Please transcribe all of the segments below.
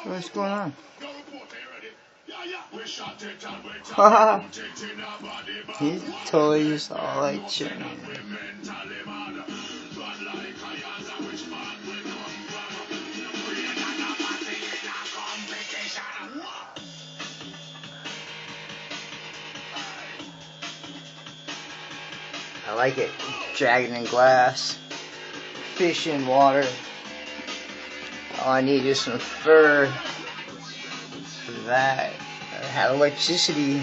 What's going on? He's totally just all like chilling. I like it. Dragon in glass. Fish in water. All I need is some fur for that. I have electricity.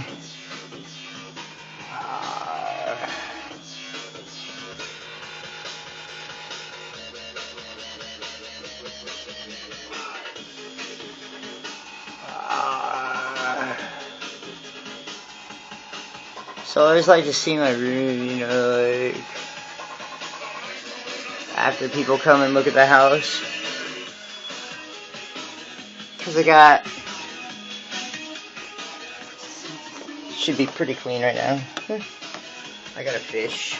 So I always like to see my room, you know, like after people come and look at the house. Cause I got, should be pretty clean right now. I got a fish.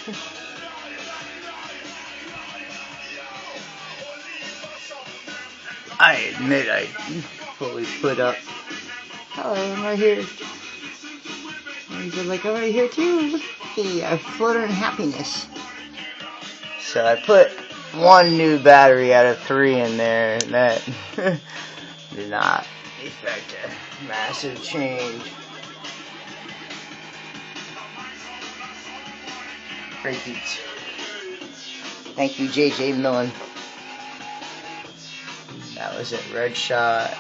I admit I fully put up. Hello, I'm right here. And they're like, I'm right here too. Look at me, I flutter in happiness. So I put one new battery out of 3 in there, and that did not effect a massive change. Great beats. Thank you, JJ Millen. That was it, Red Shot.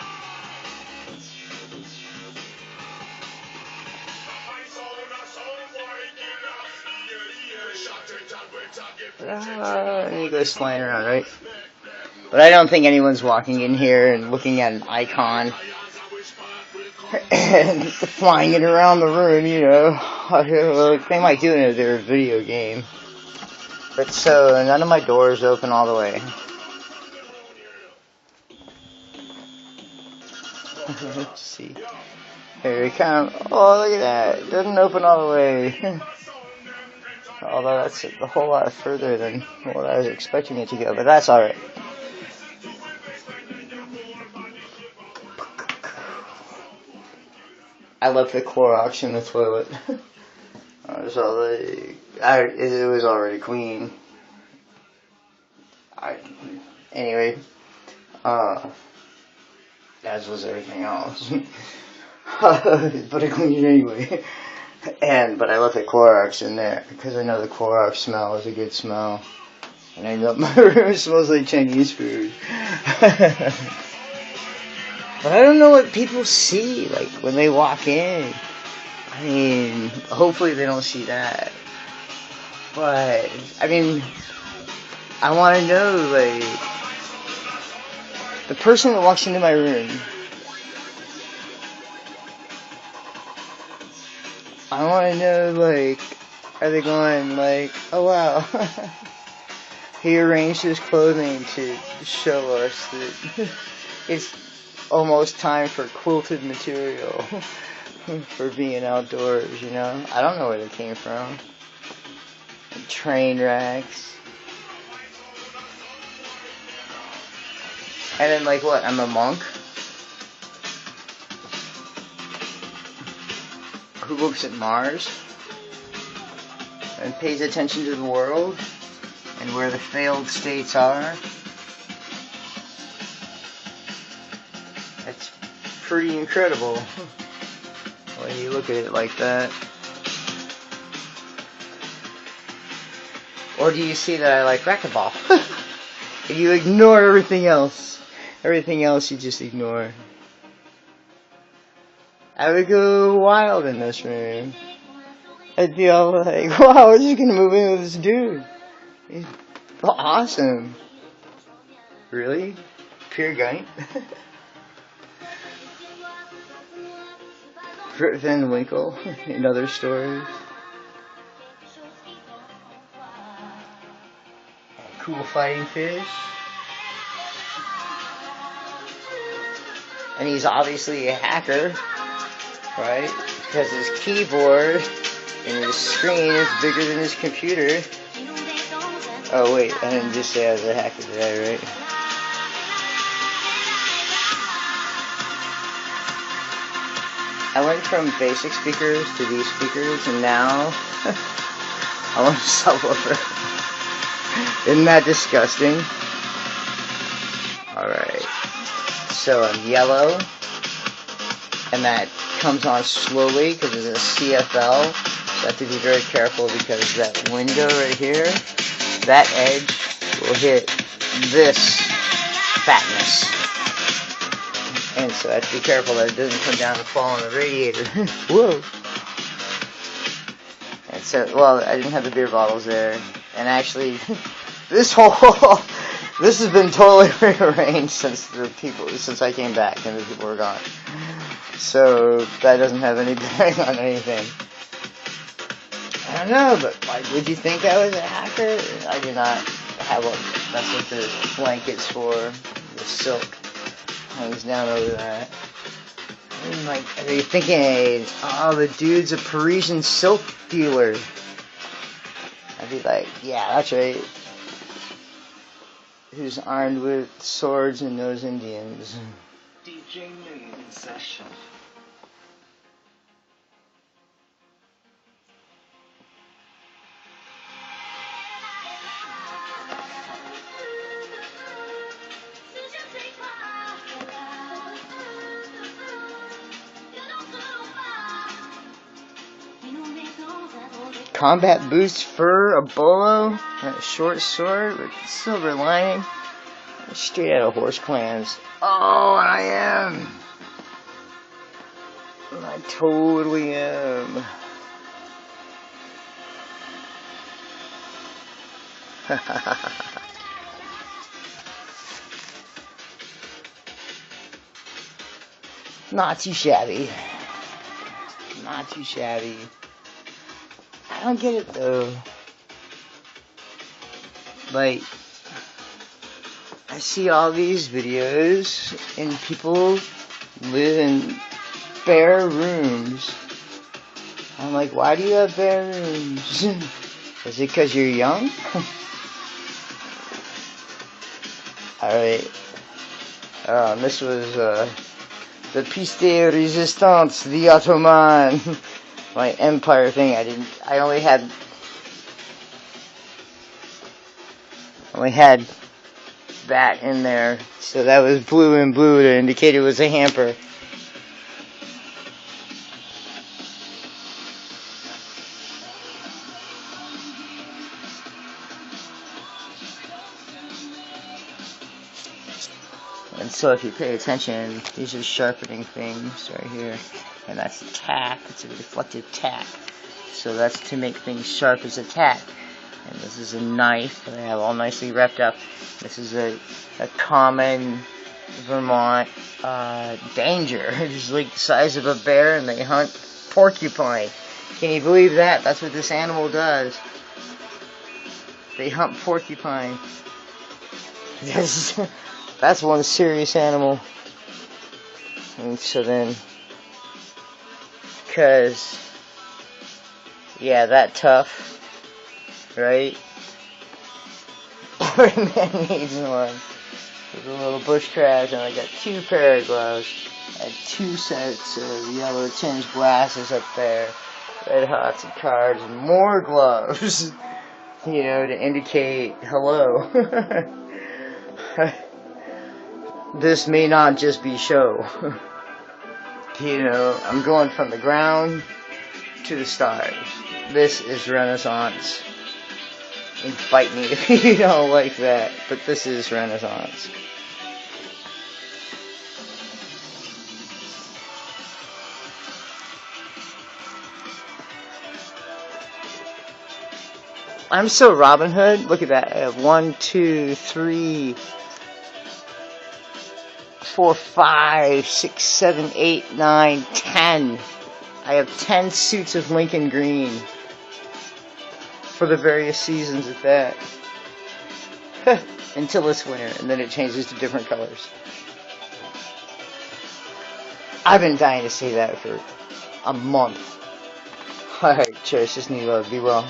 He goes flying around, right? But I don't think anyone's walking in here and looking at an icon and flying it around the room, you know. They might do it in their video game. But so, none of my doors open all the way. Let's see. Here it comes. Oh, look at that. It doesn't open all the way. Although that's a whole lot further than what I was expecting it to go, but that's alright. I left the Clorox in the toilet. It was already clean. Anyway, as was everything else. But I cleaned it anyway. But I left the Clorox in there because I know the Clorox smell is a good smell. And I know my room smells like Chinese food. But I don't know what people see, like, when they walk in. I mean, hopefully they don't see that. But, I mean, I want to know, like, the person that walks into my room, I want to know, like, are they going, like, oh wow, he arranged his clothing to show us that it's almost time for quilted material for being outdoors, you know? I don't know where they came from. Train wrecks. And then, like, what, I'm a monk? Who looks at Mars and pays attention to the world and where the failed states are. That's pretty incredible when you look at it like that. Or do you see that I like racquetball? And you ignore everything else. Everything else you just ignore. I would go wild in this room. I'd be all like, wow, we're just gonna move in with this dude. He's awesome. Really? Peer Gynt? Rip Van Winkle in other stories. Cool fighting fish. And he's obviously a hacker, right? Because his keyboard And his screen is bigger than his computer. Oh wait, I didn't just say I was a hacker today, right? I went from basic speakers to these speakers, and now I want to subwoofer. Isn't that disgusting? Alright. So I'm yellow, and that comes on slowly because it's a CFL. So I have to be very careful because that window right here, that edge will hit this fatness. And so I have to be careful that it doesn't come down and fall on the radiator. Whoa! And so, well, I didn't have the beer bottles there. And actually, this has been totally rearranged since I came back and the people were gone. So that doesn't have any bearing on anything. I don't know, but like, would you think I was a hacker? I do not have that's what the blankets for, the silk hangs down over that. And like, are you thinking, oh, the dude's a Parisian silk dealer? I'd be like, yeah, that's right. Who's armed with swords and knows Indians. DJ Mood in session. Combat boots, fur, a bolo, and a short sword with silver lining. Straight out of Horse Clans. Oh, I am. I totally am. Not too shabby. Not too shabby. I don't get it though. Like, I see all these videos and people live in bare rooms. I'm like, why do you have bare rooms? Is it because you're young? Alright. This was the piece de resistance, the Ottoman. My empire thing. I only had that in there, so that was blue and blue to indicate it was a hamper. And so if you pay attention, these are sharpening things right here, and that's a tack. It's a reflective tack, so that's to make things sharp as a tack. And this is a knife that I have all nicely wrapped up. This is a common Vermont danger. It's like the size of a bear, and they hunt porcupine. Can you believe that? That's what this animal does. They hunt porcupine. That's one serious animal. And so then, because, yeah, that tough. Right? Every man needs one. There's a little bushcraft, and I got 2 pair of gloves. I had 2 sets of yellow tinged glasses up there, red hots and cards, and more gloves, you know, to indicate hello. This may not just be show. You know, I'm going from the ground to the stars. This is Renaissance. And fight me if you don't like that, but this is Renaissance. I'm so Robin Hood. Look at that. I have 1, 2, 3, 4, 5, 6, 7, 8, 9, 10. I have 10 suits of Lincoln green. For the various seasons at that. Until this winter, and then it changes to different colors. I've been dying to say that for a month. Alright, cheers, just need love, be well.